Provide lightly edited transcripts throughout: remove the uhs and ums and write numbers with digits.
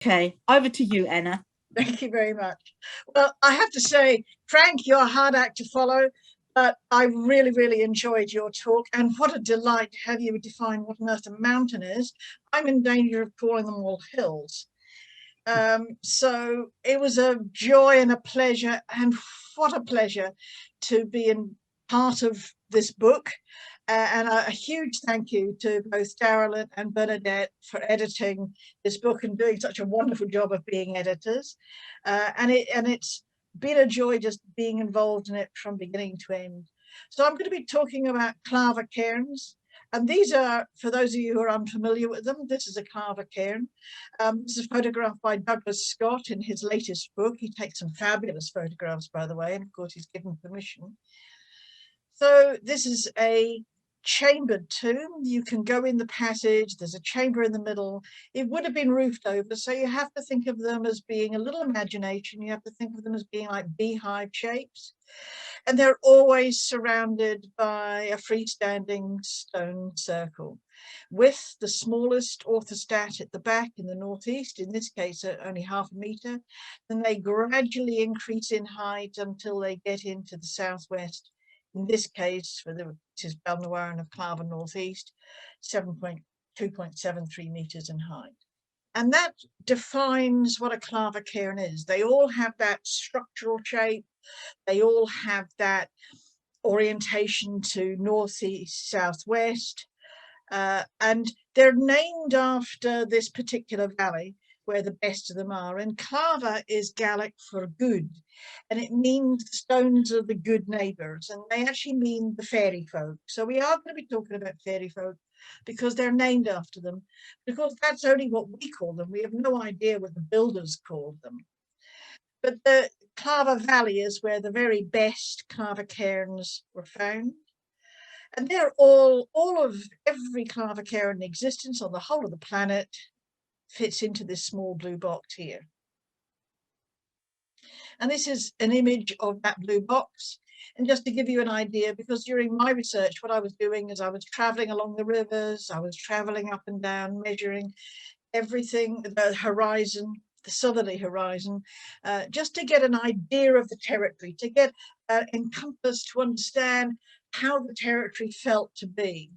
Okay, over to you, Anna. Thank you very much. Well, I have to say, Frank, you're a hard act to follow, but I really, really enjoyed your talk. And what a delight to have you define what on earth a mountain is. I'm in danger of calling them all hills. So it was a joy and a pleasure, and what a pleasure to be in part of this book. And a huge thank you to both Darylyn and Bernadette for editing this book and doing such a wonderful job of being editors. It's been a joy just being involved in it from beginning to end. So I'm going to be talking about Clava cairns. And these are, for those of you who are unfamiliar with them, this is a Clava cairn. This is photographed by Douglas Scott in his latest book. He takes some fabulous photographs, by the way, and of course he's given permission. So this is a chambered tomb. You can go in the passage, there's a chamber in the middle. It would have been roofed over, so you have to think of them as being a little imagination. You have to think of them as being like beehive shapes. And they're always surrounded by a freestanding stone circle with the smallest orthostat at the back in the northeast, in this case only 0.5 meter. Then they gradually increase in height until they get into the southwest. In this case, for which is Balnawaran of Clava Northeast, 2.73 meters in height. And that defines what a Clava cairn is. They all have that structural shape. They all have that orientation to northeast, southwest. And they're named after this particular valley where the best of them are. And Clava is Gaelic for good, and it means the stones are the good neighbours, and they actually mean the fairy folk. So we are going to be talking about fairy folk because they're named after them. Because that's only what we call them. We have no idea what the builders called them. But the Clava Valley is where the very best Clava cairns were found. And they're all of every Clava cairn in existence on the whole of the planet fits into this small blue box here. And this is an image of that blue box. And just to give you an idea, because during my research, what I was doing is I was traveling along the rivers, I was traveling up and down, measuring everything, the horizon, the southerly horizon, just to get an idea of the territory, to get encompass, to understand how the territory felt to be.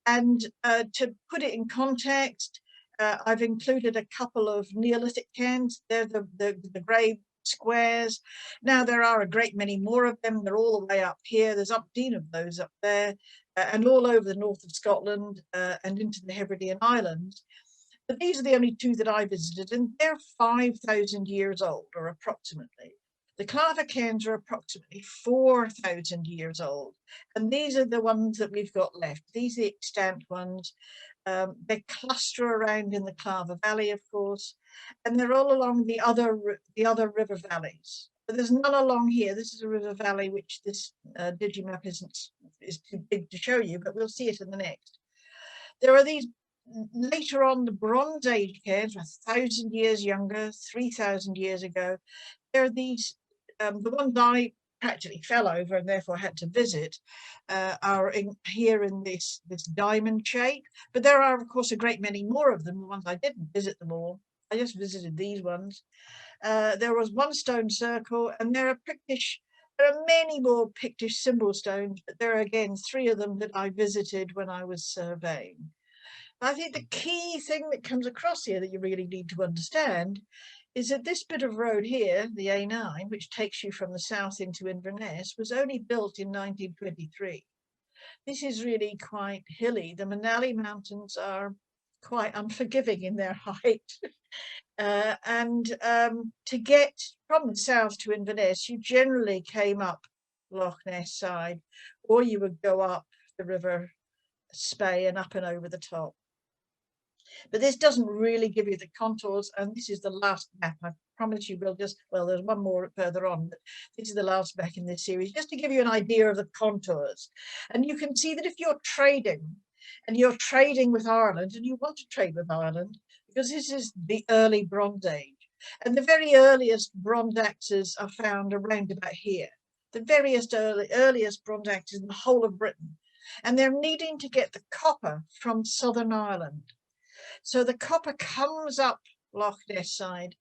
And to put it in context, I've included a couple of Neolithic cairns. They're the grey squares. Now there are a great many more of them. They're all the way up here. There's umpteen of those up there, and all over the north of Scotland and into the Hebridean Islands. But these are the only two that I visited, and they're 5,000 years old, or approximately. The Clava cairns are approximately 4,000 years old, and these are the ones that we've got left. These are the extant ones. They cluster around in the Clava Valley, of course, and they're all along the other river valleys. But there's none along here. This is a river valley which this digimap is too big to show you, but we'll see it in the next. There are these later on the Bronze Age cairns, 1,000 years younger, 3,000 years ago. There are these, the ones I practically fell over and therefore had to visit, are here in this diamond shape. But there are, of course, a great many more of them. The ones I didn't visit them all. I just visited these ones. There was one stone circle, and there are Pictish. There are many more Pictish symbol stones, but there are again 3 of them that I visited when I was surveying. I think the key thing that comes across here that you really need to understand is that this bit of road here, the A9, which takes you from the south into Inverness, was only built in 1923. This is really quite hilly. The Manali Mountains are quite unforgiving in their height. To get from the south to Inverness, you generally came up Loch Ness side, or you would go up the River Spey and up and over the top. But this doesn't really give you the contours, and this is the last map. I promise you we'll just, well, there's one more further on, but this is the last map in this series, just to give you an idea of the contours. And you can see that if you're trading, and you're trading with Ireland, and you want to trade with Ireland, because this is the early Bronze Age, and the very earliest bronze axes are found around about here. The earliest bronze axes in the whole of Britain. And they're needing to get the copper from Southern Ireland. So the copper comes up Loch Ness side,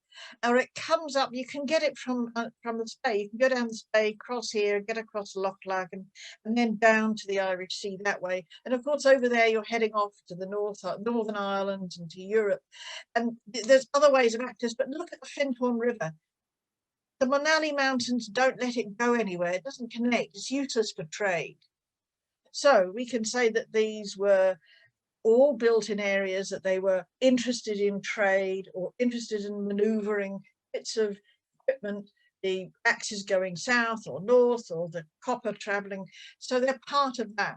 or it comes up. You can get it from the Spey. You can go down the Spey, cross here, get across Loch Laggan, and then down to the Irish Sea that way. And of course, over there you're heading off to the Northern Ireland and to Europe. And there's other ways of access. But look at the Findhorn River. The Monally Mountains don't let it go anywhere. It doesn't connect. It's useless for trade. So we can say that these were all built in areas that they were interested in trade or interested in maneuvering bits of equipment, the axes going south or north, or the copper traveling. So they're part of that.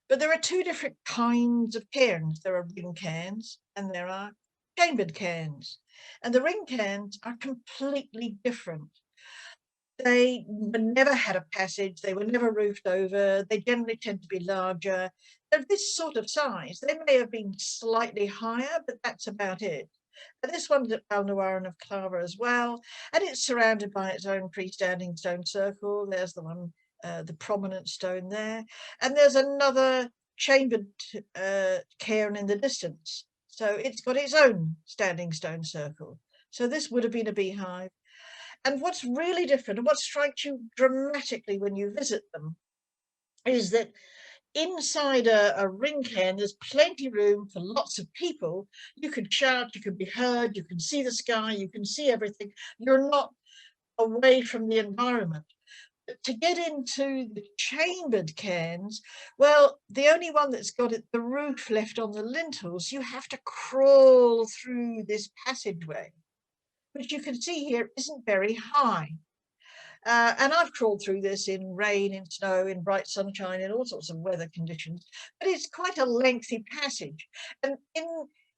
But there are two different kinds of cairns. There are ring cairns and there are chambered cairns. And the ring cairns are completely different. They never had a passage, they were never roofed over, they generally tend to be larger. They're this sort of size. They may have been slightly higher, but that's about it. And this one's at Balnawaran of Clava as well, and it's surrounded by its own freestanding stone circle. There's the one, the prominent stone there, and there's another chambered cairn in the distance. So it's got its own standing stone circle. So this would have been a beehive. And what's really different, and what strikes you dramatically when you visit them, is that inside a ring cairn, there's plenty of room for lots of people. You can shout, you can be heard, you can see the sky, you can see everything. You're not away from the environment. But to get into the chambered cairns, well, the only one that's got the roof left on the lintels, you have to crawl through this passageway, which you can see here isn't very high. And I've crawled through this in rain, in snow, in bright sunshine, in all sorts of weather conditions, but it's quite a lengthy passage. And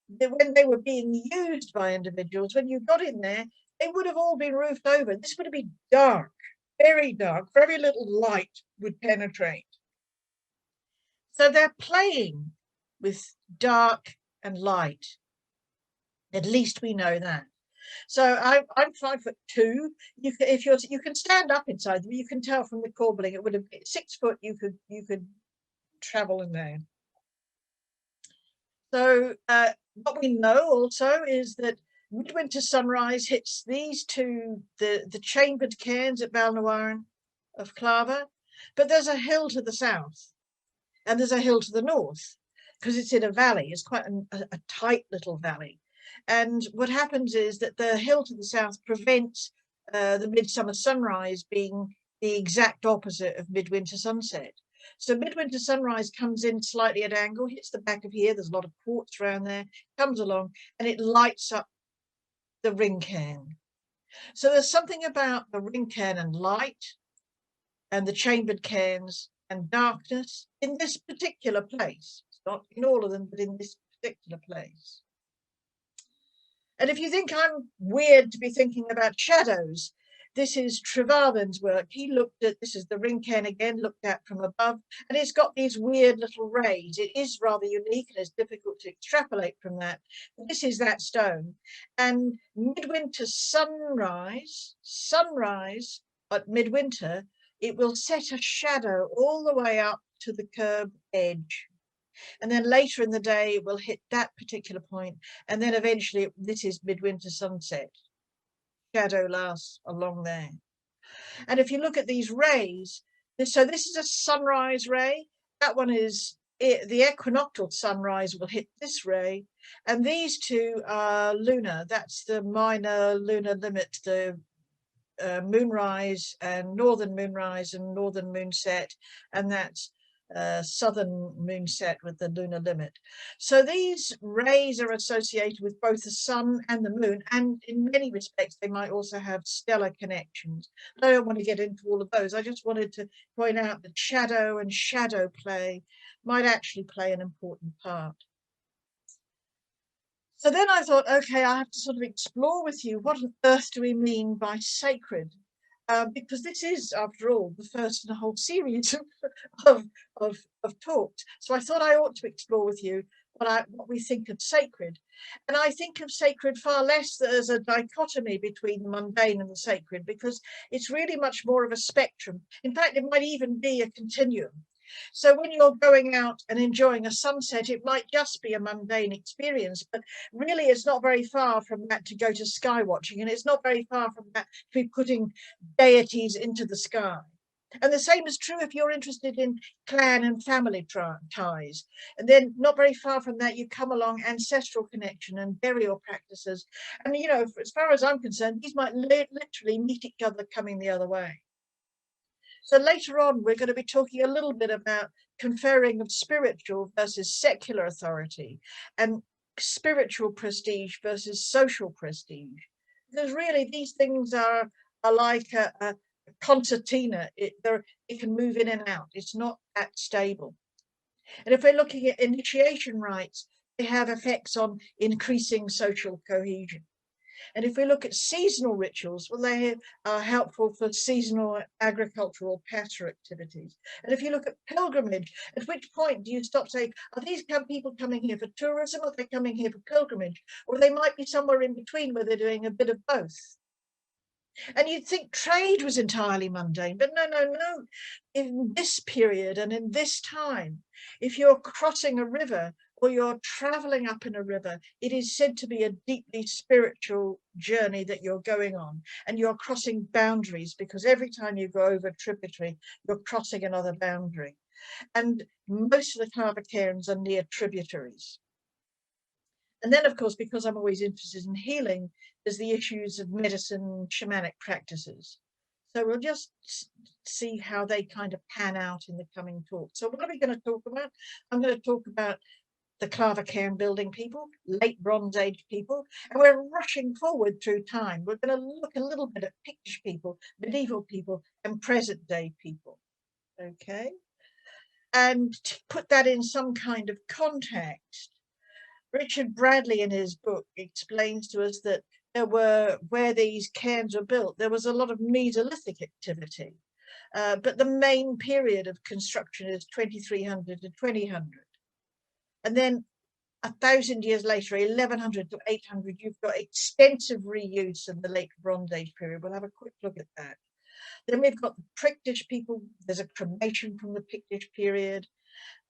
when they were being used by individuals, when you got in there, they would have all been roofed over. This would have been dark, very dark, very little light would penetrate. So they're playing with dark and light. At least we know that. So I'm 5'2". You can stand up inside them. You can tell from the corbelling. It would have been 6 foot. You could travel in there. So what we know also is that midwinter sunrise hits these two, the chambered cairns at Balnawaran of Clava, but there's a hill to the south, and there's a hill to the north, because it's in a valley. It's quite a tight little valley. And what happens is that the hill to the south prevents the midsummer sunrise being the exact opposite of midwinter sunset. So midwinter sunrise comes in slightly at angle, hits the back of here. There's a lot of quartz around there, comes along, and it lights up the ring cairn. So there's something about the ring cairn and light, and the chambered cairns and darkness in this particular place. It's not in all of them, but in this particular place. And if you think I'm weird to be thinking about shadows, this is Trevarthen's work. He looked at, this is the ring cairn again, looked at from above, and it's got these weird little rays. It is rather unique, and it's difficult to extrapolate from that. But this is that stone. And midwinter sunrise at midwinter, it will set a shadow all the way up to the curb edge. And then later in the day, it will hit that particular point. And then eventually, this is midwinter sunset. Shadow lasts along there. And if you look at these rays, so this is a sunrise ray. That one is, the equinoctial sunrise will hit this ray. And these two are lunar. That's the minor lunar limit, the moonrise and northern moonset. And that's southern moonset with the lunar limit. So these rays are associated with both the sun and the moon, and in many respects they might also have stellar connections. I don't want to get into all of those. I just wanted to point out that shadow and shadow play might actually play an important part. So then I thought, okay, I have to sort of explore with you, what on earth do we mean by sacred? Because this is, after all, the first in a whole series of talks. So I thought I ought to explore with you what we think of sacred. And I think of sacred far less as a dichotomy between the mundane and the sacred, because it's really much more of a spectrum. In fact, it might even be a continuum. So when you're going out and enjoying a sunset, it might just be a mundane experience, but really it's not very far from that to go to sky watching, and it's not very far from that to be putting deities into the sky. And the same is true if you're interested in clan and family ties. And then not very far from that, you come along ancestral connection and burial practices. And, you know, as far as I'm concerned, these might literally meet each other coming the other way. So later on, we're going to be talking a little bit about conferring of spiritual versus secular authority and spiritual prestige versus social prestige. Because really, these things are like a concertina. It can move in and out. It's not that stable. And if we're looking at initiation rites, they have effects on increasing social cohesion. And if we look at seasonal rituals, well, they are helpful for seasonal agricultural pasture activities. And if you look at pilgrimage, at which point do you stop saying, are these people coming here for tourism, or are they coming here for pilgrimage? Or they might be somewhere in between where they're doing a bit of both. And you'd think trade was entirely mundane, but no. In this period and in this time, if you're crossing a river or you're traveling up in a river, it is said to be a deeply spiritual journey that you're going on, and you're crossing boundaries, because every time you go over a tributary, you're crossing another boundary. And most of the Clava cairns are near tributaries. And then, of course, because I'm always interested in healing, there's the issues of medicine, shamanic practices. So we'll just see how they kind of pan out in the coming talk. So what are we going to talk about? I'm going to talk about the Clava cairn building people, late Bronze Age people, and we're rushing forward through time. We're going to look a little bit at Pictish people, medieval people, and present day people. Okay. And to put that in some kind of context, Richard Bradley in his book explains to us that where these cairns were built, there was a lot of Mesolithic activity. But the main period of construction is 2300 to 2000. And then 1,000 years later, 1100 to 800, you've got extensive reuse of the late Bronze Age period. We'll have a quick look at that. Then we've got the Pictish people. There's a cremation from the Pictish period.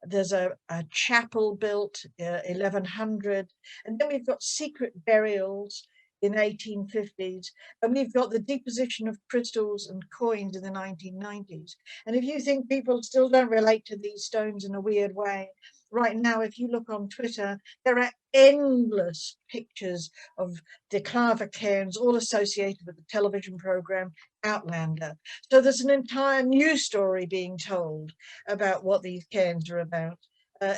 There's a chapel built 1100, and then we've got secret burials in 1850s, and we've got the deposition of crystals and coins in the 1990s. And if you think people still don't relate to these stones in a weird way, right now, if you look on Twitter, there are endless pictures of the Clava cairns, all associated with the television program Outlander. So there's an entire news story being told about what these cairns are about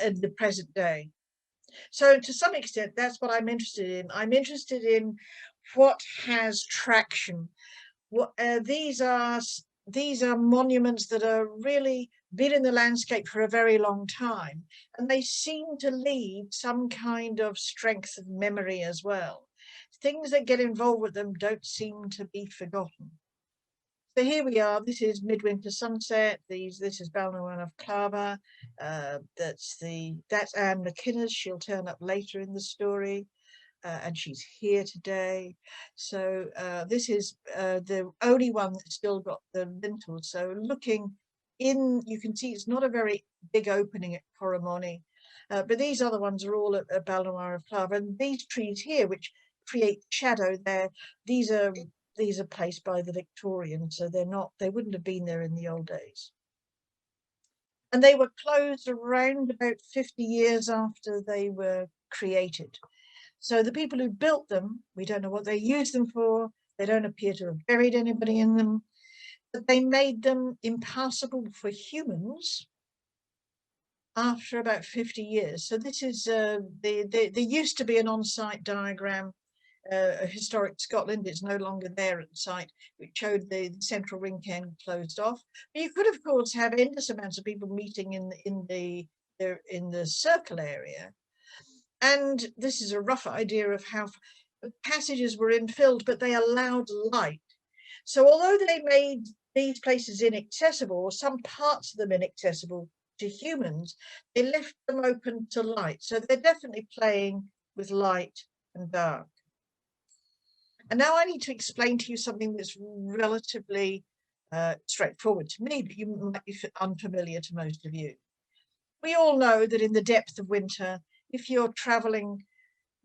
in the present day. So to some extent, that's what I'm interested in. I'm interested in what has traction. What these are monuments that are really been in the landscape for a very long time, and they seem to leave some kind of strength of memory as well. Things that get involved with them don't seem to be forgotten. So here we are. This is Midwinter Sunset. This is Balnawan of Clava. That's Anne McInnes. She'll turn up later in the story. And she's here today. So this is the only one that's still got the lintel. So looking in, you can see it's not a very big opening at Coromoni, but these other ones are all at Balnawan of Clava. And these trees here, which create shadow there, these are placed by the Victorians, so they wouldn't have been there in the old days. And they were closed around about 50 years after they were created. So the people who built them, we don't know what they used them for. They don't appear to have buried anybody in them, but they made them impassable for humans after about 50 years. So this is, there used to be an on-site diagram, historic Scotland. It's no longer there at the site, which showed the central ring cairn closed off. But you could, of course, have endless amounts of people meeting in the circle area. And this is a rough idea of how the passages were infilled, but they allowed light. So although they made these places inaccessible, or some parts of them inaccessible to humans, they left them open to light. So they're definitely playing with light and dark. And now I need to explain to you something that's relatively straightforward to me, but you might be unfamiliar to most of you. We all know that in the depth of winter, if you're traveling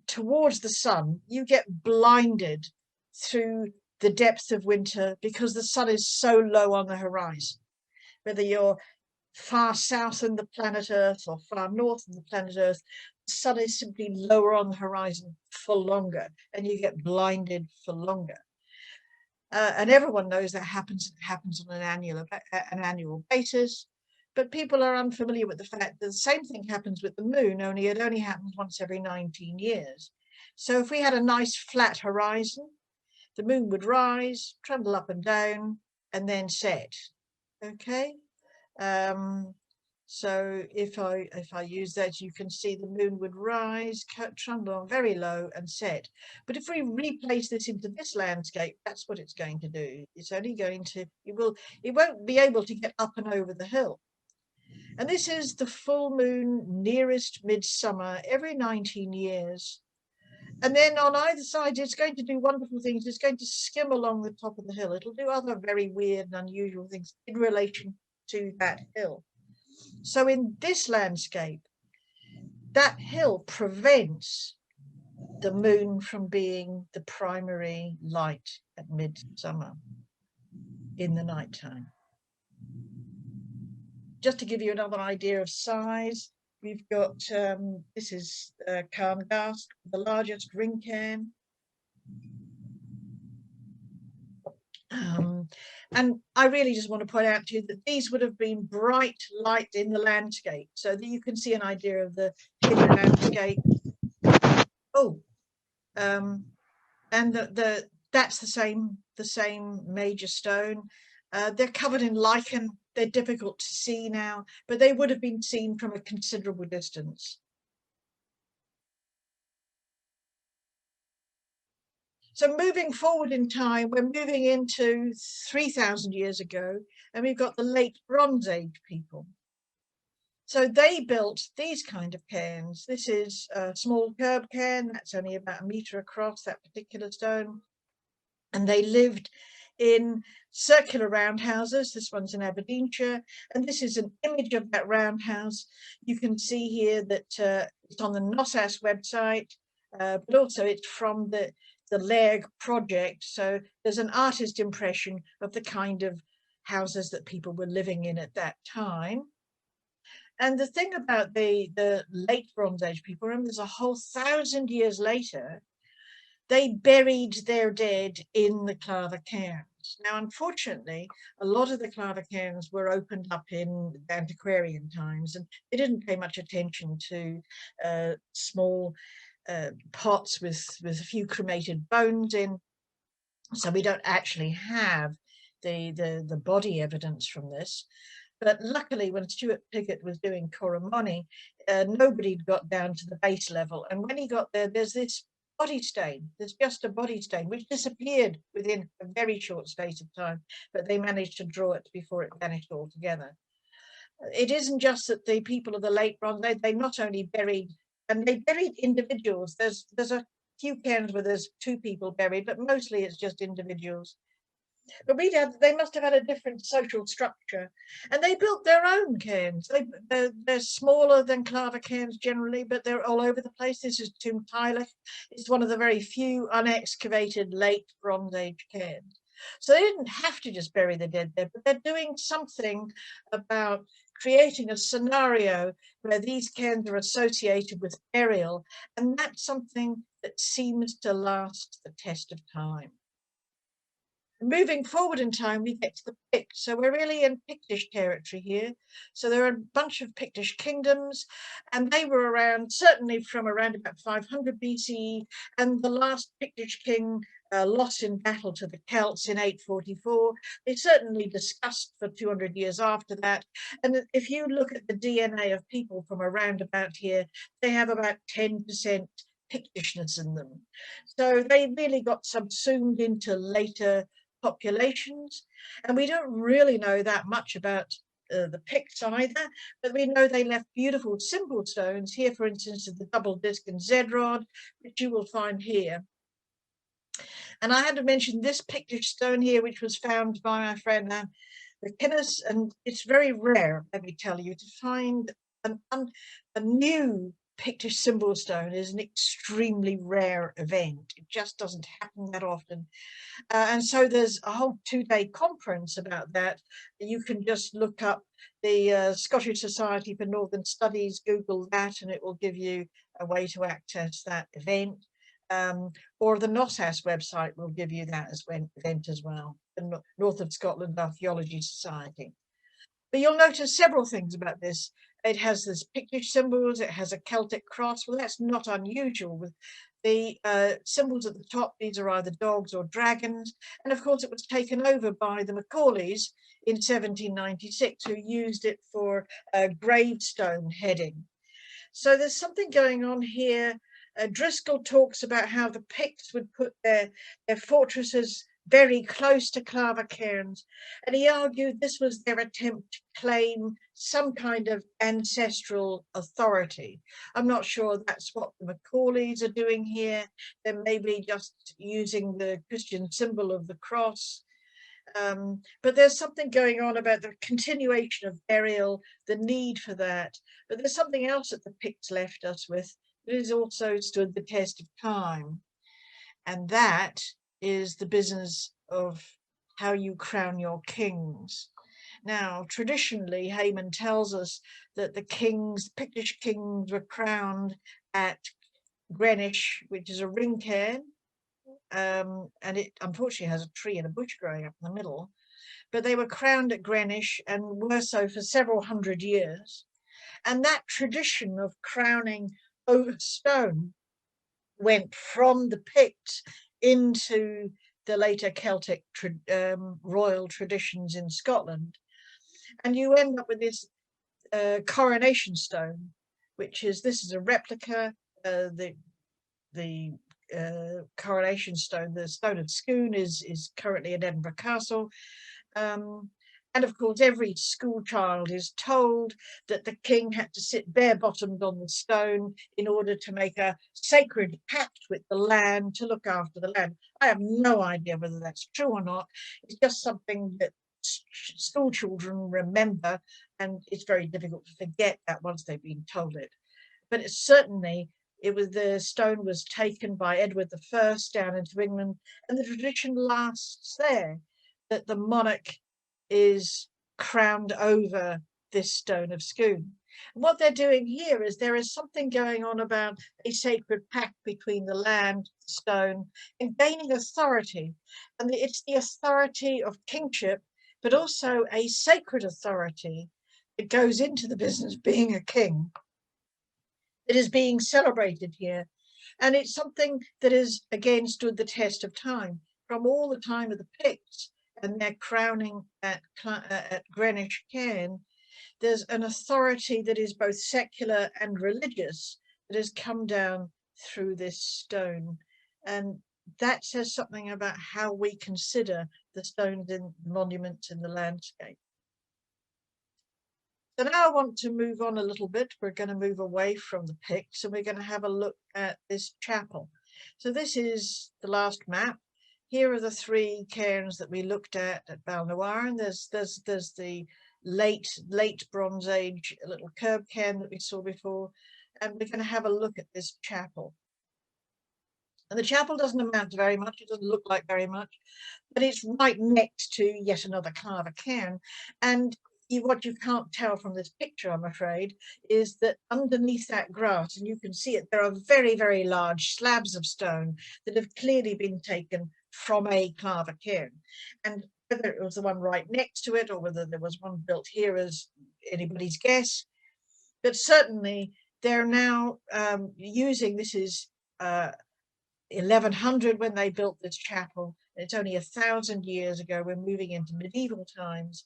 towards the sun, you get blinded through the depth of winter because the sun is so low on the horizon. Whether you're far south in the planet Earth or far north in the planet Earth, the sun is simply lower on the horizon for longer, and you get blinded for longer. And everyone knows that happens on an annual basis. But people are unfamiliar with the fact that the same thing happens with the moon, only it only happens once every 19 years. So if we had a nice flat horizon, the moon would rise, trundle up and down, and then set. Okay. So if I use that, you can see the moon would rise, trundle on very low and set. But if we replace this into this landscape, that's what it's going to do. It's only going to, it won't be able to get up and over the hill. And this is the full moon nearest midsummer every 19 years. And then on either side, it's going to do wonderful things. It's going to skim along the top of the hill. It'll do other very weird and unusual things in relation to that hill. So in this landscape, that hill prevents the moon from being the primary light at midsummer in the nighttime. Just to give you another idea of size, we've got, this is Carn Gast, the largest ring cairn. And I really just want to point out to you that these would have been bright light in the landscape, so that you can see an idea of the hidden landscape. Oh, and that's the same major stone. They're covered in lichen. They're difficult to see now, but they would have been seen from a considerable distance. So moving forward in time, we're moving into 3,000 years ago, and we've got the late Bronze Age people. So they built these kind of cairns. This is a small curb cairn that's only about 1 meter across, that particular stone. And they lived in circular roundhouses. This one's in Aberdeenshire, and this is an image of that roundhouse. You can see here that it's on the Nosas website, but also it's from the Lairg project. So there's an artist impression of the kind of houses that people were living in at that time. And the thing about the late Bronze Age people, remember, there's a whole 1,000 years later, they buried their dead in the Clava cairns. Now, unfortunately, a lot of the Clava cairns were opened up in antiquarian times, and they didn't pay much attention to small pots with a few cremated bones in. So we don't actually have the body evidence from this. But luckily, when Stuart Piggott was doing Corrimony, nobody got down to the base level. And when he got there, there's this body stain. There's just a body stain which disappeared within a very short space of time, but they managed to draw it before it vanished altogether. It isn't just that the people of the late Bronze, they not only buried, and they buried individuals. There's a few cairns where there's 2 people buried, but mostly it's just individuals. But they must have had a different social structure, and they built their own cairns. They're smaller than Clava cairns generally, but they're all over the place. This is Tum Tylich. It's one of the very few unexcavated late Bronze Age cairns. So they didn't have to just bury the dead there, but they're doing something about creating a scenario where these cairns are associated with burial, and that's something that seems to last the test of time. Moving forward in time, we get to the Picts. So we're really in Pictish territory here. So there are a bunch of Pictish kingdoms, and they were around, certainly from around about 500 BCE, and the last Pictish king lost in battle to the Celts in 844. They certainly discussed for 200 years after that. And if you look at the DNA of people from around about here, they have about 10% Pictishness in them. So they really got subsumed into later populations, and we don't really know that much about the Picts either, but we know they left beautiful simple stones. Here, for instance, is the double disc and Z-rod, which you will find here. And I had to mention this Pictish stone here, which was found by my friend Anne McInnes, and it's very rare, let me tell you, to find a new Pictish symbol stone is an extremely rare event. It just doesn't happen that often. And so there's a whole 2-day conference about that. You can just look up the Scottish Society for Northern Studies, Google that, and it will give you a way to access that event. Or the NOSAS website will give you that as event as well, the North of Scotland Archaeology Society. But you'll notice several things about this. It has this Pictish symbols, it has a Celtic cross. Well, that's not unusual with the symbols at the top. These are either dogs or dragons. And of course, it was taken over by the Macaulays in 1796, who used it for gravestone heading. So there's something going on here. Driscoll talks about how the Picts would put their fortresses very close to Clava cairns, and he argued this was their attempt to claim some kind of ancestral authority. I'm not sure that's what the Macaulays are doing here. They're maybe just using the Christian symbol of the cross. But there's something going on about the continuation of burial, the need for that. But there's something else that the Picts left us with that has also stood the test of time. And that is the business of how you crown your kings. Now, traditionally, Hayman tells us that the Pictish kings were crowned at Greenwich, which is a ring cairn, and it unfortunately has a tree and a bush growing up in the middle. But they were crowned at Greenwich and were so for several hundred years. And that tradition of crowning over stone went from the Picts into the later Celtic royal traditions in Scotland. And you end up with this coronation stone, which is, this is a replica, the coronation stone, the stone of Scone is currently in Edinburgh Castle. And of course, every school child is told that the king had to sit bare-bottomed on the stone in order to make a sacred pact with the land to look after the land. I have no idea whether that's true or not. It's just something that school children remember, and it's very difficult to forget that once they've been told it. But it's certainly, the stone was taken by Edward I down into England, and the tradition lasts there, that the monarch is crowned over this stone of Scone. And what they're doing here is there is something going on about a sacred pact between the land, the stone, and gaining authority. And it's the authority of kingship, but also a sacred authority that goes into the business being a king that is being celebrated here. And it's something that has again stood the test of time from all the time of the Picts and their crowning at Greenwich cairn. There's an authority that is both secular and religious that has come down through this stone. And that says something about how we consider the stones in monuments in the landscape. So now I want to move on a little bit. We're going to move away from the Picts and we're going to have a look at this chapel. So this is the last map. Here are the 3 cairns that we looked at Balnawarin. There's the late Bronze Age little curb cairn that we saw before, and we're going to have a look at this chapel. And the chapel doesn't amount to very much. It doesn't look like very much, but it's right next to yet another Clava cairn. And what you can't tell from this picture, I'm afraid, is that underneath that grass, and you can see it, there are very, very large slabs of stone that have clearly been taken from a Clava cairn. And whether it was the one right next to it or whether there was one built here is anybody's guess. But certainly they're now using, this is 1100 when they built this chapel. It's only 1,000 years ago. We're moving into medieval times.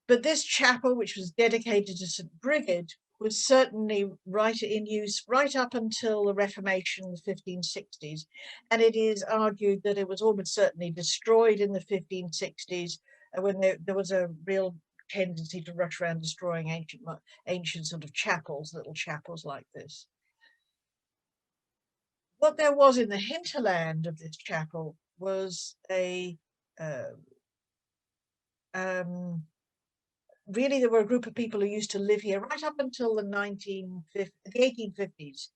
But this chapel, which was dedicated to St. Brigid, was certainly right in use right up until the Reformation in the 1560s. And it is argued that it was almost certainly destroyed in the 1560s when there was a real tendency to rush around destroying ancient sort of chapels, little chapels like this. what there was in the hinterland of this chapel was really there were a group of people who used to live here right up until the 1850s.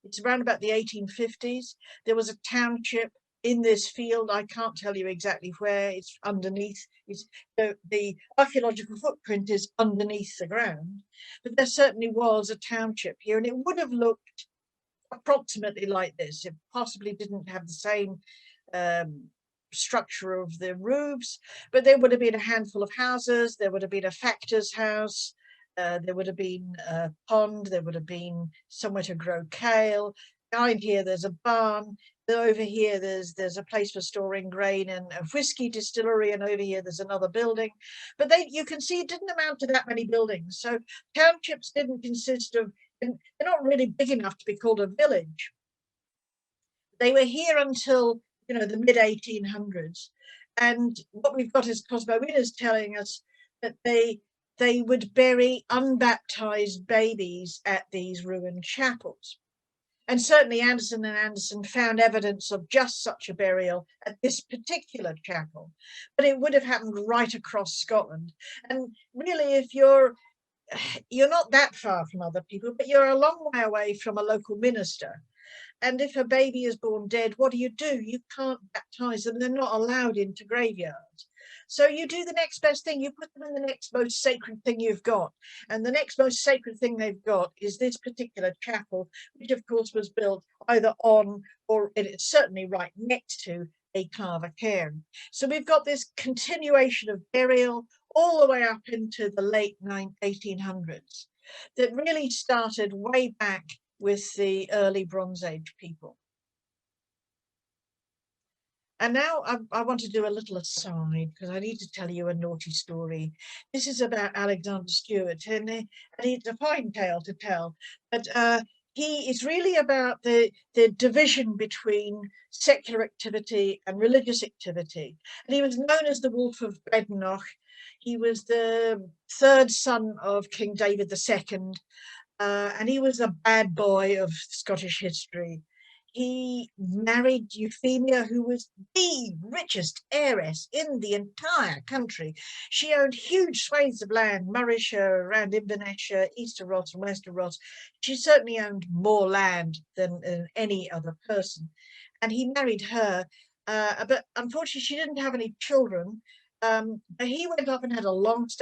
It's around about the 1850s. There was a township in this field. I can't tell you exactly where. It's underneath. The archaeological footprint is underneath the ground, but there certainly was a township here, and it would have looked approximately like this. It possibly didn't have the same structure of the roofs, but there would have been a handful of houses. There would have been a factor's house. There would have been a pond. There would have been somewhere to grow kale. Behind here, there's a barn. Over here, there's a place for storing grain and a whiskey distillery, and over here there's another building. But you can see it didn't amount to that many buildings. So townships didn't consist of, they're not really big enough to be called a village. They were here until, you know, the mid 1800s. And what we've got is Cosmo Wheeler's telling us that they would bury unbaptized babies at these ruined chapels. And certainly Anderson and Anderson found evidence of just such a burial at this particular chapel, but it would have happened right across Scotland. And really, if you're not that far from other people, but you're a long way away from a local minister, and if a baby is born dead, what do? You can't baptize them. They're not allowed into graveyards. So you do the next best thing. You put them in the next most sacred thing you've got. And the next most sacred thing they've got is this particular chapel, which of course was built either on, or it's certainly right next to, a Clava cairn. So we've got this continuation of burial all the way up into the late 1800s that really started way back with the early Bronze Age people. And now I want to do a little aside because I need to tell you a naughty story. This is about Alexander Stewart, and it's a fine tale to tell, but he is really about the division between secular activity and religious activity. And he was known as the Wolf of Badenoch. He was the third son of King David II, and he was a bad boy of Scottish history. He married Euphemia, who was the richest heiress in the entire country. She owned huge swathes of land, Morayshire, around Inverness, Easter Ross and Wester Ross. She certainly owned more land than any other person. And he married her, but unfortunately she didn't have any children. He went off and had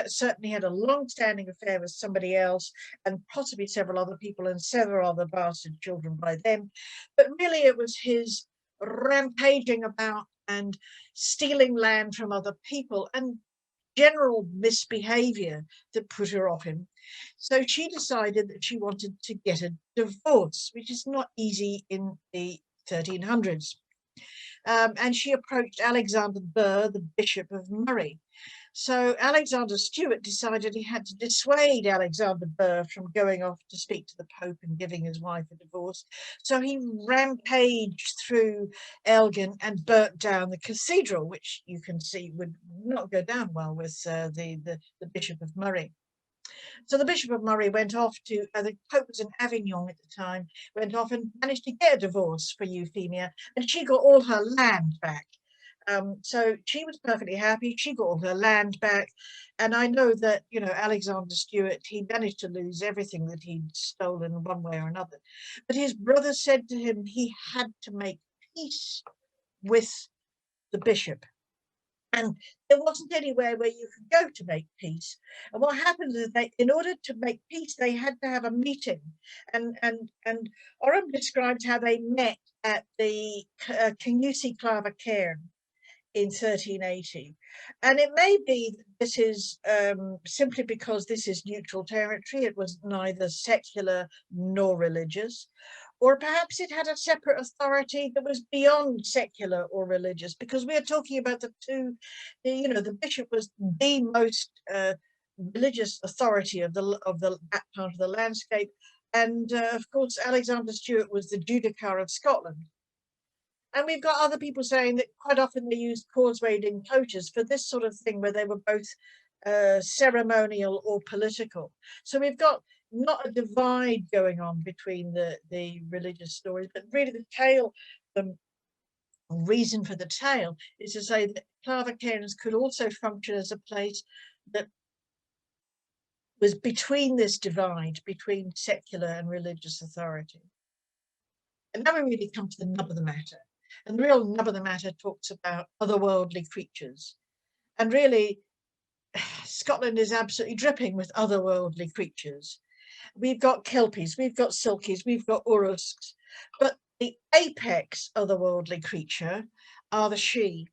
certainly had a long-standing affair with somebody else, and possibly several other people, and several other bastard children by them. But really it was his rampaging about and stealing land from other people and general misbehavior that put her off him. So she decided that she wanted to get a divorce, which is not easy in the 1300s. And she approached Alexander Burr, the Bishop of Moray. So Alexander Stewart decided he had to dissuade Alexander Burr from going off to speak to the Pope and giving his wife a divorce. So he rampaged through Elgin and burnt down the cathedral, which you can see would not go down well with the Bishop of Moray. So the Bishop of Moray went off to, the Pope was in Avignon at the time, went off and managed to get a divorce for Euphemia, and she got all her land back. So she was perfectly happy. She got all her land back. And I know that, you know, Alexander Stewart, he managed to lose everything that he'd stolen one way or another. But his brother said to him he had to make peace with the bishop. And there wasn't anywhere where you could go to make peace. And what happened is that in order to make peace, they had to have a meeting. And Oram describes how they met at the Kingussie Clava cairn in 1380. And it may be that this is simply because this is neutral territory. It was neither secular nor religious. Or perhaps it had a separate authority that was beyond secular or religious, because we are talking about the two, you know, the bishop was the most religious authority of that part of the landscape. And of course, Alexander Stewart was the Judicar of Scotland. And we've got other people saying that quite often they used causewayed enclosures for this sort of thing, where they were both ceremonial or political. So we've got not a divide going on between the religious stories, but really the tale, the reason for the tale is to say that Clava Cairns could also function as a place that was between this divide between secular and religious authority. And now we really come to the nub of the matter. And the real nub of the matter talks about otherworldly creatures. And really, Scotland is absolutely dripping with otherworldly creatures. We've got kelpies, we've got silkies, we've got urusks, but the apex otherworldly creature are the Sidhe.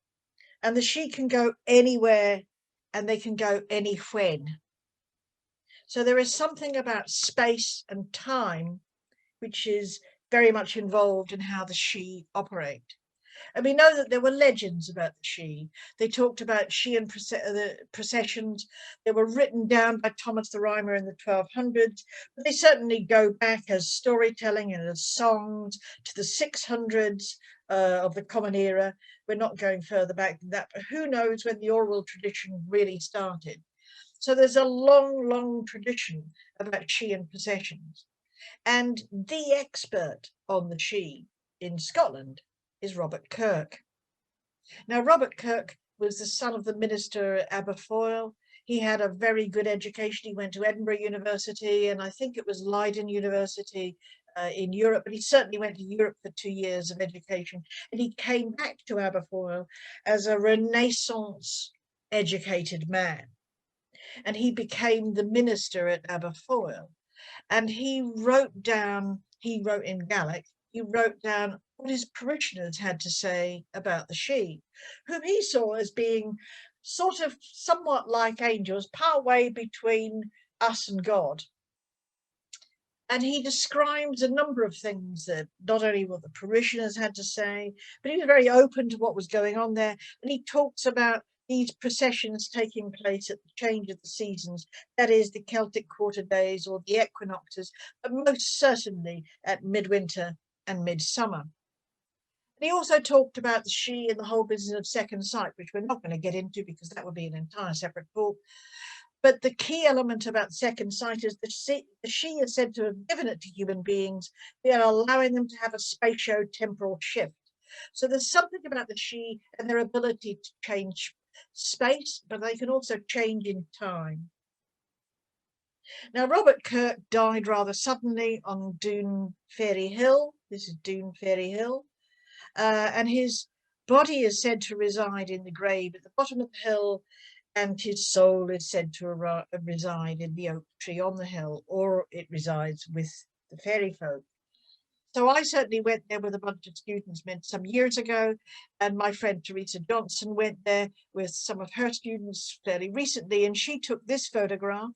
And the Sidhe can go anywhere and they can go anywhen. So there is something about space and time which is very much involved in how the Sidhe operate. And we know that there were legends about the Sidhe. They talked about Sidhe the processions. They were written down by Thomas the Rhymer in the 1200s, but they certainly go back as storytelling and as songs to the 600s of the Common Era. We're not going further back than that, but who knows when the oral tradition really started. So there's a long, long tradition about Sidhe processions. And the expert on the Sidhe in Scotland is Robert Kirk. Now, Robert Kirk was the son of the minister at Aberfoyle. He had a very good education. He went to Edinburgh University, and I think it was Leiden University in Europe, but he certainly went to Europe for 2 years of education. And he came back to Aberfoyle as a Renaissance educated man. And he became the minister at Aberfoyle. And he wrote in Gaelic, he wrote down what his parishioners had to say about the Sidhe, whom he saw as being sort of somewhat like angels, partway between us and God. And he describes a number of things, that not only what the parishioners had to say, but he was very open to what was going on there. And he talks about these processions taking place at the change of the seasons, that is the Celtic quarter days or the equinoxes, but most certainly at midwinter and midsummer. And he also talked about the Sidhe and the whole business of second sight, which we're not going to get into because that would be an entire separate talk. But the key element about second sight is the Sidhe is said to have given it to human beings. They are allowing them to have a spatio-temporal shift. So there's something about the Sidhe and their ability to change space, but they can also change in time. Now, Robert Kirk died rather suddenly on Doon Fairy Hill. This is Doon Fairy Hill. And his body is said to reside in the grave at the bottom of the hill, and his soul is said to reside in the oak tree on the hill, or it resides with the fairy folk. So I certainly went there with a bunch of students some years ago, and my friend Teresa Johnson went there with some of her students fairly recently, and she took this photograph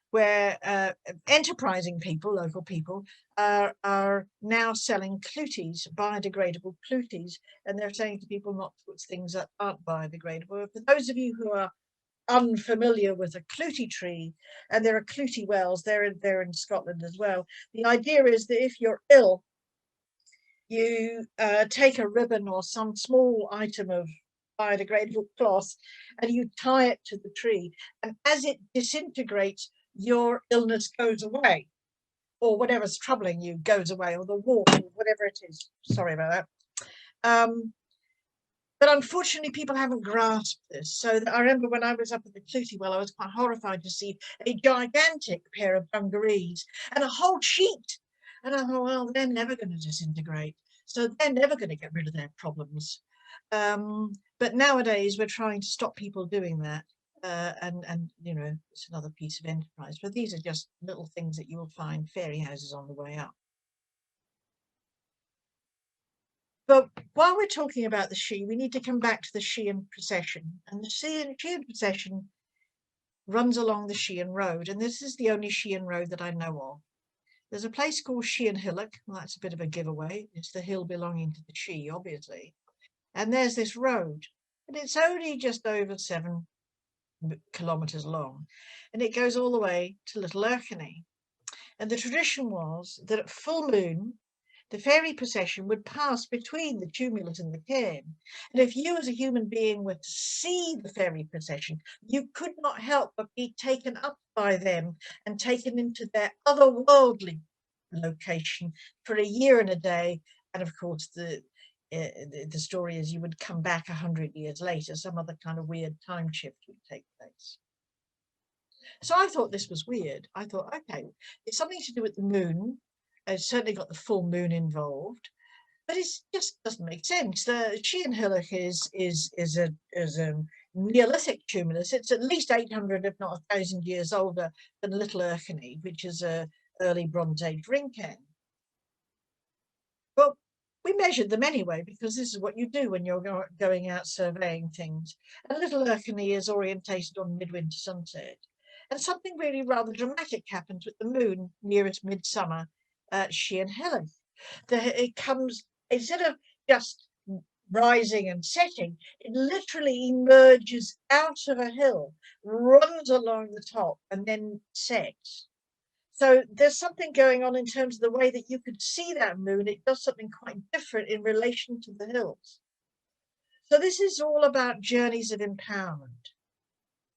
where enterprising people, local people, are now selling clooties, biodegradable clooties, and they're saying to people not to put things that aren't biodegradable. For those of you who are unfamiliar with a clootie tree, and there are clootie wells, they're in Scotland as well. The idea is that if you're ill, you take a ribbon or some small item of biodegradable cloth and you tie it to the tree, and as it disintegrates, your illness goes away, or whatever's troubling you goes away, or the warp, or whatever it is. Sorry about that. But unfortunately, people haven't grasped this. So I remember when I was up at the Clootie Well, I was quite horrified to see a gigantic pair of dungarees and a whole sheet. And I thought, well, they're never going to disintegrate. So they're never going to get rid of their problems. But nowadays, we're trying to stop people doing that. And you know, it's another piece of enterprise. But these are just little things that you will find fairy houses on the way up. But while we're talking about the Sidhe, we need to come back to the Sheehan procession. And the Sheehan procession runs along the Sheehan Road. And this is the only Sheehan Road that I know of. There's a place called Sheehan Hillock. Well, that's a bit of a giveaway. It's the hill belonging to the Sidhe, obviously. And there's this road. And it's only just over 7 kilometres long. And it goes all the way to Little Erkeny. And the tradition was that at full moon, the fairy procession would pass between the tumulus and the cairn. And if you as a human being were to see the fairy procession, you could not help but be taken up by them and taken into their otherworldly location for a year and a day. And of course, the story is you would come back 100 years later, some other kind of weird time shift would take place. So I thought this was weird. I thought, okay, it's something to do with the moon. It's certainly got the full moon involved, but it just doesn't make sense. The Shean Hillock is a Neolithic tumulus. It's at least 800, if not 1,000 years older than Little Urkney, which is a early Bronze Age ring cairn. Well, we measured them anyway, because this is what you do when you're going out surveying things. And Little Urkney is orientated on midwinter sunset. And something really rather dramatic happens with the moon near its midsummer at Shean Hillock. It comes, instead of just rising and setting, it literally emerges out of a hill, runs along the top, and then sets. So there's something going on in terms of the way that you could see that moon. It does something quite different in relation to the hills. So this is all about journeys of empowerment.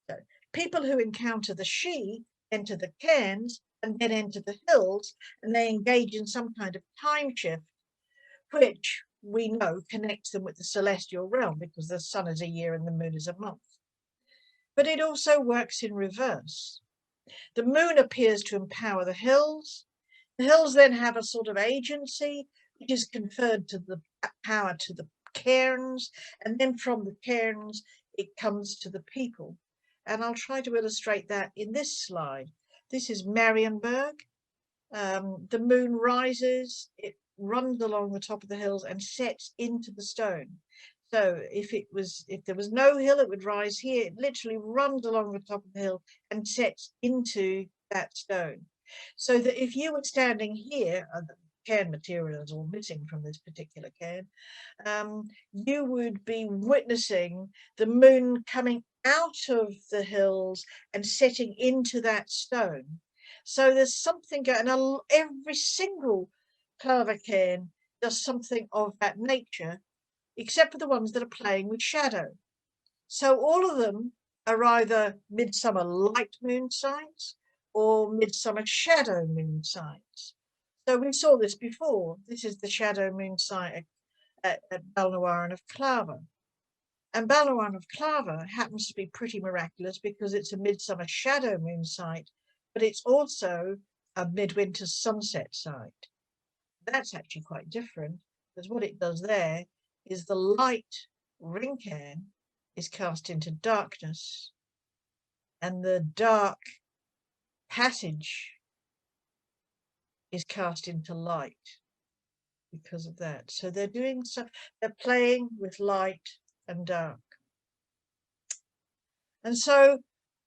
So people who encounter the She enter the cairns and then enter the hills, and they engage in some kind of time shift, which we know connects them with the celestial realm, because the sun is a year and the moon is a month. But it also works in reverse. The moon appears to empower the hills. The hills then have a sort of agency, which is conferred to the power to the cairns, and then from the cairns it comes to the people. And I'll try to illustrate that in this slide. This is Marienburg. The moon rises, it runs along the top of the hills and sets into the stone. So if there was no hill, it would rise here. It literally runs along the top of the hill and sets into that stone. So that if you were standing here, the cairn material is all missing from this particular cairn, you would be witnessing the moon coming out of the hills and setting into that stone. So there's something going on. Every single Clava cairn does something of that nature, except for the ones that are playing with shadow. So all of them are either midsummer light moon sites or midsummer shadow moon sites. So we saw this before. This is the shadow moon site at Balnawaran of Clava. And Balnawaran of Clava happens to be pretty miraculous because it's a midsummer shadow moon site, but it's also a midwinter sunset site. That's actually quite different, because what it does there is the light ring cairn is cast into darkness, and the dark passage is cast into light because of that. So they're doing so, they're playing with light and dark. And so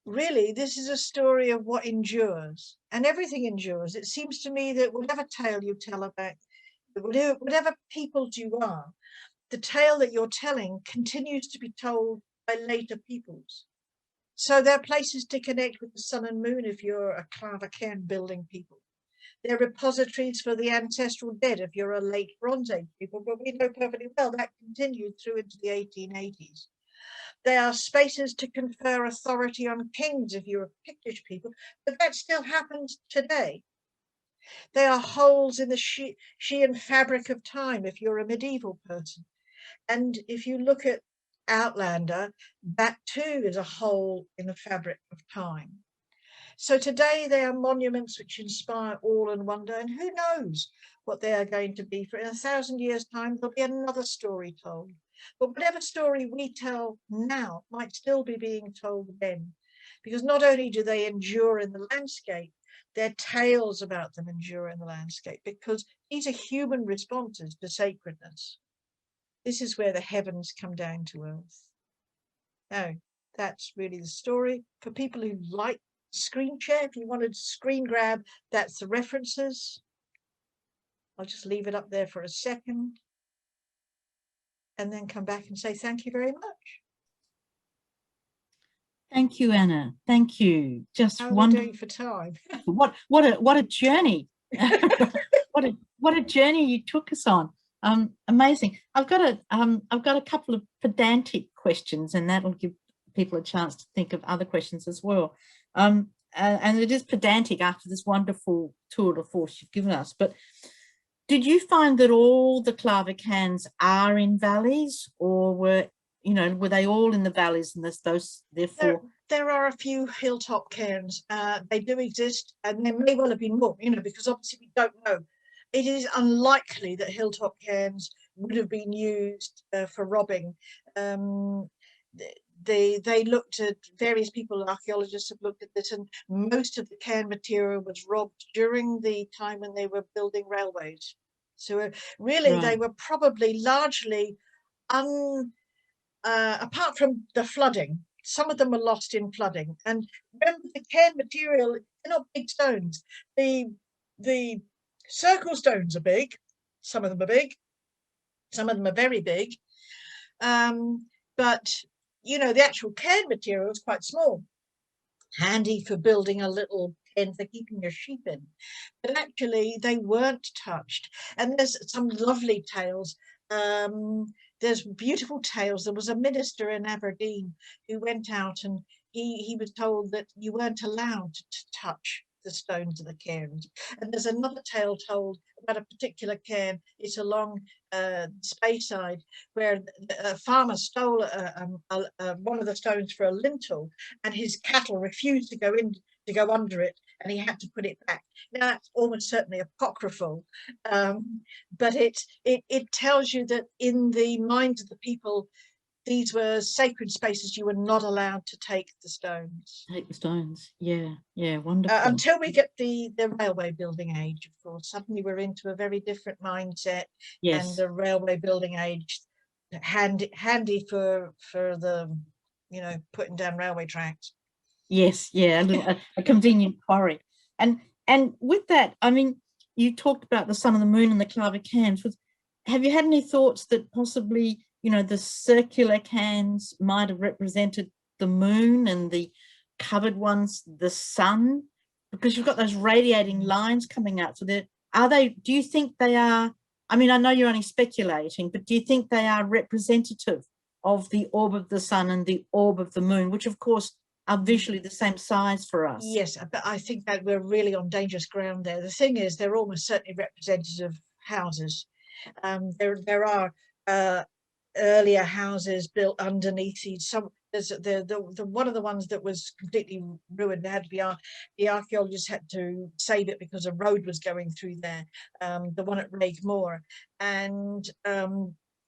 really this is a story of what endures, and everything endures. It seems to me that whatever tale you tell about, whatever peoples you are, the tale that you're telling continues to be told by later peoples. So there are places to connect with the sun and moon if you're a Clava cairn building people. They're repositories for the ancestral dead if you're a late Bronze Age people, but we know perfectly well that continued through into the 1880s. They are spaces to confer authority on kings if you're a Pictish people, but that still happens today. They are holes in the Shean fabric of time if you're a medieval person. And if you look at Outlander, that too is a hole in the fabric of time. So today they are monuments which inspire awe and wonder, and who knows what they are going to be. For in 1,000 years' time, there'll be another story told. But whatever story we tell now might still be being told then, because not only do they endure in the landscape, their tales about them endure in the landscape, because these are human responses to sacredness. This is where the heavens come down to earth. Oh, that's really the story. For people who like screen share, if you wanted to screen grab, that's the references. I'll just leave it up there for a second and then come back and say thank you very much. Thank you, Anna. Thank you. Just How are we wonderful. doing for time? What a journey. what a journey you took us on. Amazing. I've got a couple of pedantic questions, and that'll give people a chance to think of other questions as well. And it is pedantic after this wonderful tour de force you've given us. But did you find that all the Clavicans are in valleys, or were they all in the valleys, and those therefore? There are a few hilltop cairns. They do exist, and there may well have been more, because obviously we don't know. It is unlikely that hilltop cairns would have been used for robbing. They looked at, various people, archaeologists have looked at this, and most of the cairn material was robbed during the time when they were building railways. So really, they were probably largely apart from the flooding. Some of them were lost in flooding. And remember, the cairn material, they're not big stones. The circle stones are big. Some of them are big. Some of them are very big. But, the actual cairn material is quite small. Handy for building a little pen for keeping your sheep in. But actually, they weren't touched. And there's some lovely tales. There's beautiful tales. There was a minister in Aberdeen who went out, and he was told that you weren't allowed to touch the stones of the cairns. And there's another tale told about a particular cairn. It's along Speyside, where a farmer stole one of the stones for a lintel, and his cattle refused to go under it, and he had to put it back. Now, that's almost certainly apocryphal, but it tells you that in the minds of the people, these were sacred spaces. You were not allowed to take the stones. Take the stones. Yeah, wonderful. Until we get the railway building age, of course. Suddenly we're into a very different mindset. Yes. And the railway building age, handy for the, putting down railway tracks. Yes, yeah, a convenient quarry. And with that, I mean, you talked about the sun and the moon and the Clavicans. Have you had any thoughts that possibly, the circular cans might have represented the moon, and the covered ones the sun? Because you've got those radiating lines coming out. So do you think they are, I mean, I know you're only speculating, but do you think they are representative of the orb of the sun and the orb of the moon, which of course are visually the same size for us? Yes, but I think that we're really on dangerous ground there. The thing is, they're almost certainly representative houses. There are earlier houses built underneath these. There's the one of the ones that was completely ruined. Had to be the archaeologists had to save it because a road was going through there. The one at Raigmore, and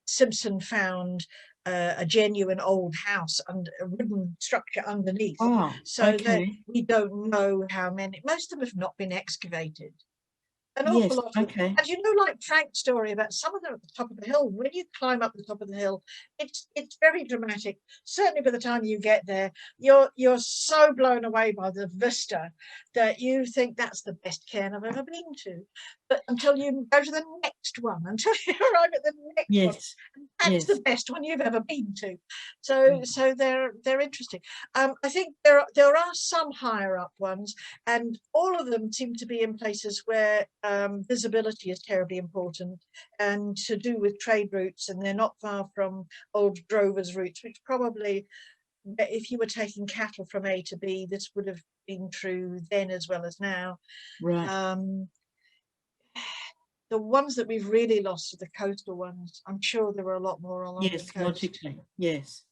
Simpson found a genuine old house and a wooden structure underneath. Oh, so that we don't know how many. Most of them have not been excavated. An awful lot of them. And like Frank's story about some of them at the top of the hill, when you climb up the top of the hill, it's very dramatic. Certainly by the time you get there, you're so blown away by the vista that you think that's the best cairn I've ever been to. But until you go to the next one, until you arrive at the next one, that's the best one you've ever been to. So they're interesting. I think there are some higher up ones, and all of them seem to be in places where visibility is terribly important, and to do with trade routes, and they're not far from old drovers' routes, which probably, if you were taking cattle from A to B, this would have been true then as well as now. Right. The ones that we've really lost are the coastal ones. I'm sure there were a lot more along the coast. Logically. Yes.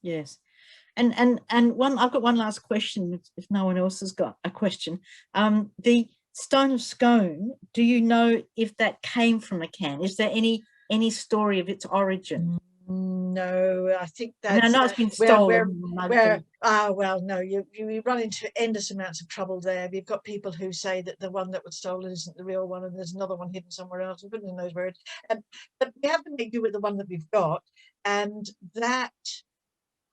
And one, I've got one last question, if no one else has got a question. The Stone of Scone, do you know if that came from a cairn? Is there any story of its origin? No, I think that I know it's been stolen. Well, no, you run into endless amounts of trouble there. You've got people who say that the one that was stolen isn't the real one, and there's another one hidden somewhere else. And goodness knows where. But we have to make do with the one that we've got, and that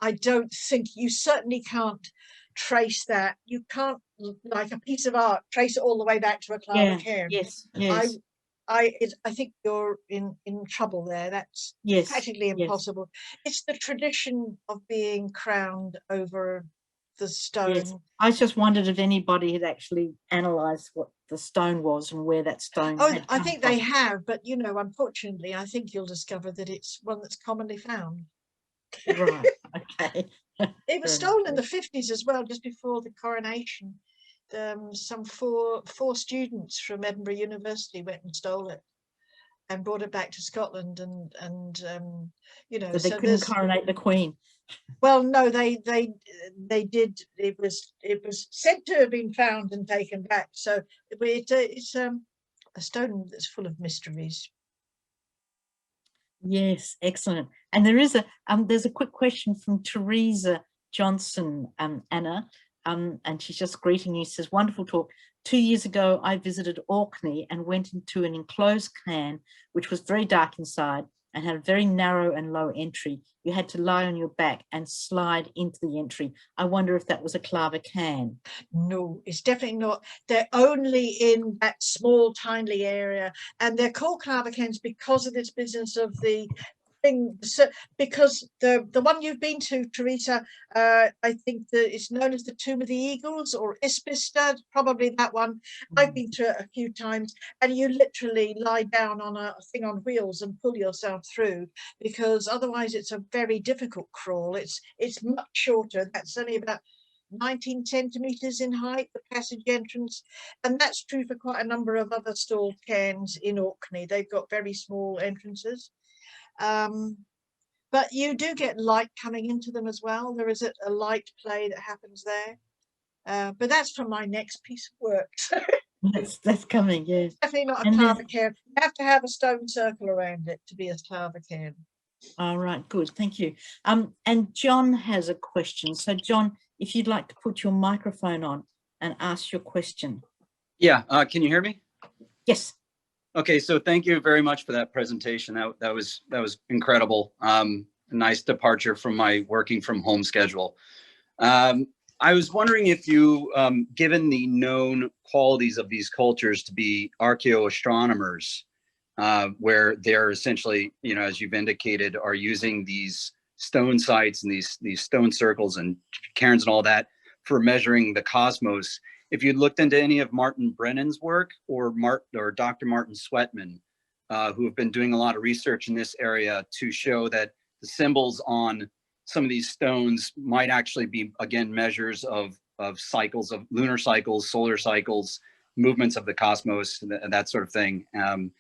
I don't think, you certainly can't trace that. You can't, like a piece of art, trace it all the way back to a Clava cairn. Yes. I think you're in trouble there. That's practically impossible. It's the tradition of being crowned over the Yes, stone. I just wondered if anybody had actually analysed what the stone was and where that stone Oh, had I come think from. they have, but you know, unfortunately, I think you'll discover that it's one that's commonly found. Right. Okay. It was Fair stolen in enough. the 50s as well, just before the coronation. Some four students from Edinburgh University went and stole it and brought it back to Scotland, and you know, So they so couldn't there's, coronate the Queen. well, no, they did. It was said to have been found and taken back. So it's a stone that's full of mysteries. Yes, excellent. And there's a quick question from Teresa Johnson, Anna, and she's just greeting you. Says, wonderful talk. 2 years ago, I visited Orkney and went into an enclosed cairn, which was very dark inside and had a very narrow and low entry. You had to lie on your back and slide into the entry. I wonder if that was a Clava cairn. No, it's definitely not. They're only in that small, tiny area, and they're called Clavicans because of this business of the thing. So, because the one you've been to, Teresa, I think that it's known as the Tomb of the Eagles or Ispistad, probably that one. I've been to it a few times, and you literally lie down on a thing on wheels and pull yourself through, because otherwise it's a very difficult crawl. It's much shorter. That's only about 19 centimeters in height, the passage entrance, and that's true for quite a number of other stalled cairns in Orkney. They've got very small entrances, but you do get light coming into them as well. There is a light play that happens there, but that's for my next piece of work. That's coming, yes. Definitely not a And Clava cairn. You have to have a stone circle around it to be a Clava cairn. all right, good, thank you. And John has a question. So John, if you'd like to put your microphone on and ask your question. Yeah, can you hear me? Yes. Okay, so thank you very much for that presentation. That was incredible. A nice departure from my working from home schedule. I was wondering if you, given the known qualities of these cultures to be archaeoastronomers, where they're essentially, you know, as you've indicated, are using these stone sites and these stone circles and cairns and all that for measuring the cosmos. If you'd looked into any of Martin Brennan's work or Dr. Martin Sweatman, who have been doing a lot of research in this area to show that the symbols on some of these stones might actually be, again, measures of cycles, of lunar cycles, solar cycles, movements of the cosmos, and that sort of thing. And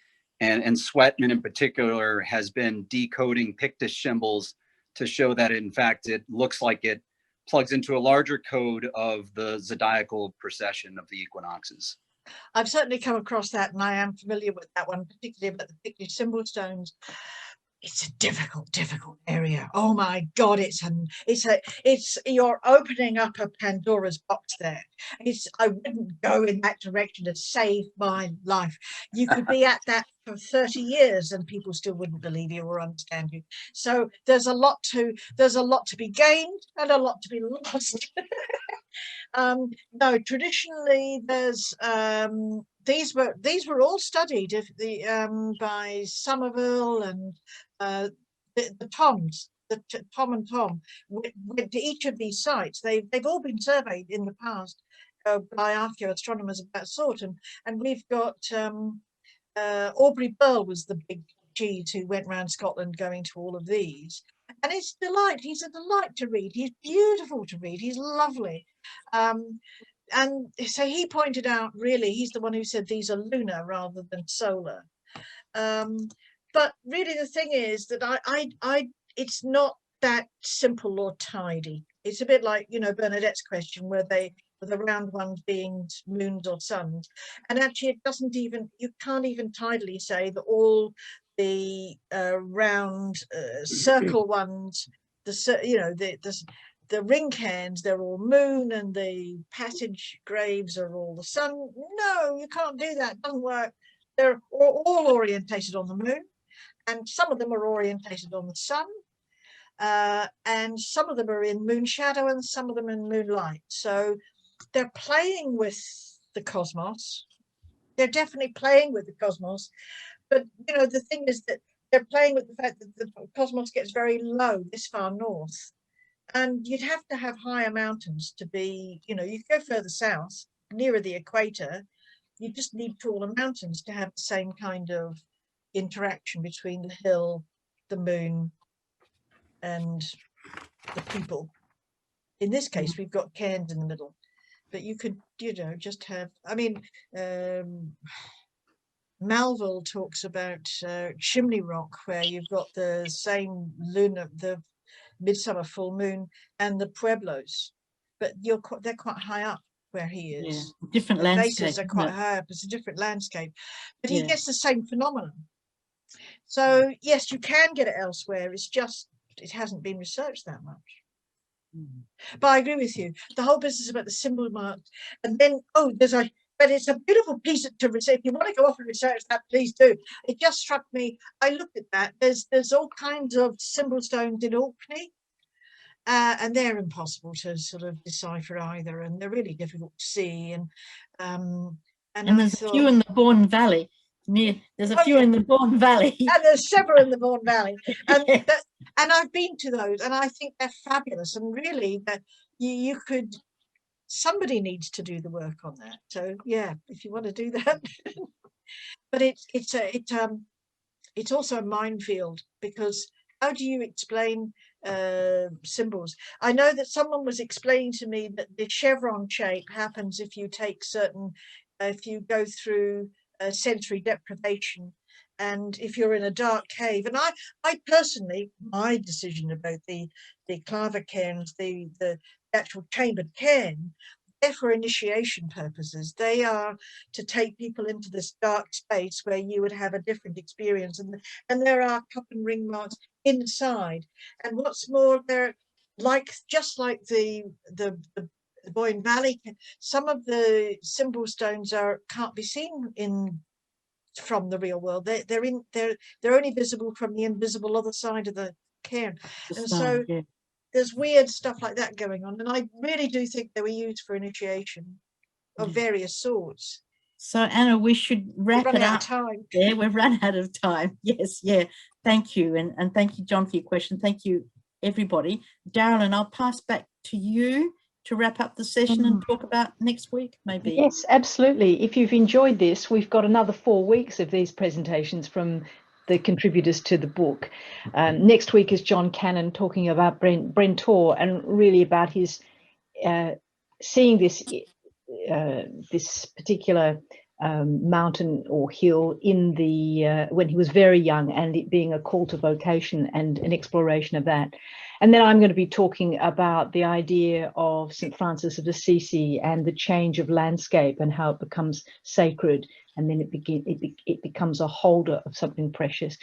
Sweatman in particular has been decoding Pictish symbols to show that, in fact, it looks like it plugs into a larger code of the zodiacal procession of the equinoxes. I've certainly come across that, and I am familiar with that one, particularly about the Pictish symbol stones. It's a difficult area. Oh my God, it's you're opening up a Pandora's box there. I wouldn't go in that direction to save my life. You could be at that for 30 years and people still wouldn't believe you or understand you. So there's a lot to be gained and a lot to be lost. No, traditionally there's these were all studied by Somerville and the Toms, Tom and Tom went to each of these sites. They've all been surveyed in the past by archaeoastronomers of that sort, and we've got Aubrey Burl was the big cheese who went around Scotland going to all of these, and it's delight. He's a delight to read. He's beautiful to read. He's lovely. And so he pointed out, really, he's the one who said these are lunar rather than solar. But really the thing is that it's not that simple or tidy. It's a bit like, you know, Bernadette's question, where the round ones being moons or suns. And actually it doesn't even, you can't even tidily say that all the round circle ones, the ring cairns, they're all moon, and the passage graves are all the sun. No, you can't do that. It doesn't work. They're all orientated on the moon, and some of them are orientated on the sun, and some of them are in moon shadow and some of them in moonlight. So they're playing with the cosmos. They're definitely playing with the cosmos, but you know, the thing is that they're playing with the fact that the cosmos gets very low this far north. And you'd have to have higher mountains to be, you know, you go further south, nearer the equator, you just need taller mountains to have the same kind of interaction between the hill, the moon, and the people. In this case, we've got Cairns in the middle, but you could, you know, just have, I mean, Malville talks about Chimney Rock, where you've got the same lunar, the midsummer full moon, and the Pueblos, but they're quite high up where he is. Yeah, different The landscape. bases are quite high up. It's a different landscape, but he Yeah. gets the same phenomenon. So yes, you can get it elsewhere. It's just it hasn't been researched that much. But I agree with you. The whole business about the symbol marks, and then but it's a beautiful piece to research. If you want to go off and research that, please do. It just struck me. I looked at that. There's all kinds of symbol stones in Orkney, and they're impossible to sort of decipher either, and they're really difficult to see. And there's a few in the Bourne Valley. There's a few in the Bourne Valley. And there's several in the Bourne Valley. And I've been to those, and I think they're fabulous. And really, that you could, somebody needs to do the work on that. So yeah, if you want to do that. But it's also a minefield, because how do you explain symbols? I know that someone was explaining to me that the chevron shape happens if you take if you go through sensory deprivation, and if you're in a dark cave. And I personally, my decision about the Clava cairns, the actual chambered cairn, they're for initiation purposes. They are to take people into this dark space where you would have a different experience, and there are cup and ring marks inside. And what's more, they're just like the Boyne Valley, some of the symbol stones can't be seen from the real world. They're only visible from the invisible other side of the cairn. And so there's weird stuff like that going on. And I really do think they were used for initiation of various sorts. So Anna, we should wrap it up. Yeah, we've run out of time. Yes, yeah. Thank you. And thank you, John, for your question. Thank you, everybody. Darren, I'll pass back to you to wrap up the session and talk about next week, maybe. Yes, absolutely. If you've enjoyed this, we've got another 4 weeks of these presentations from the contributors to the book. Next week is John Cannon talking about Brent Tor, and really about his seeing this particular mountain or hill in the when he was very young, and it being a call to vocation and an exploration of that. And then I'm going to be talking about the idea of St. Francis of Assisi and the change of landscape and how it becomes sacred, and then it becomes a holder of something precious.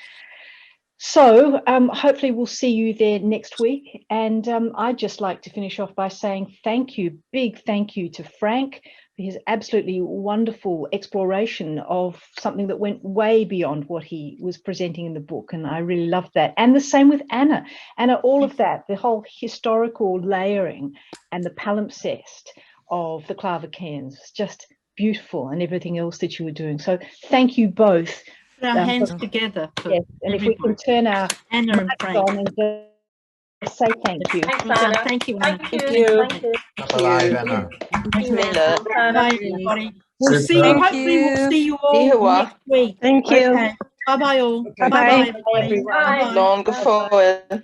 So hopefully we'll see you there next week. And I'd just like to finish off by saying thank you, big thank you to Frank for his absolutely wonderful exploration of something that went way beyond what he was presenting in the book. And I really loved that. And the same with Anna. Anna, all of that, the whole historical layering and the palimpsest of the Clava cairns, just beautiful, and everything else that you were doing. So thank you both. Put our hands together. Yes, and if we can turn our Anna and Frank on and say thank you. Thanks, Anna. Thank you, Anna. Thank you. Bye, Anna. Bye, everybody. We'll see you. Hopefully, we'll see you all next week. Thank you. Okay. Bye-bye all. Bye-bye, everyone. Long forward.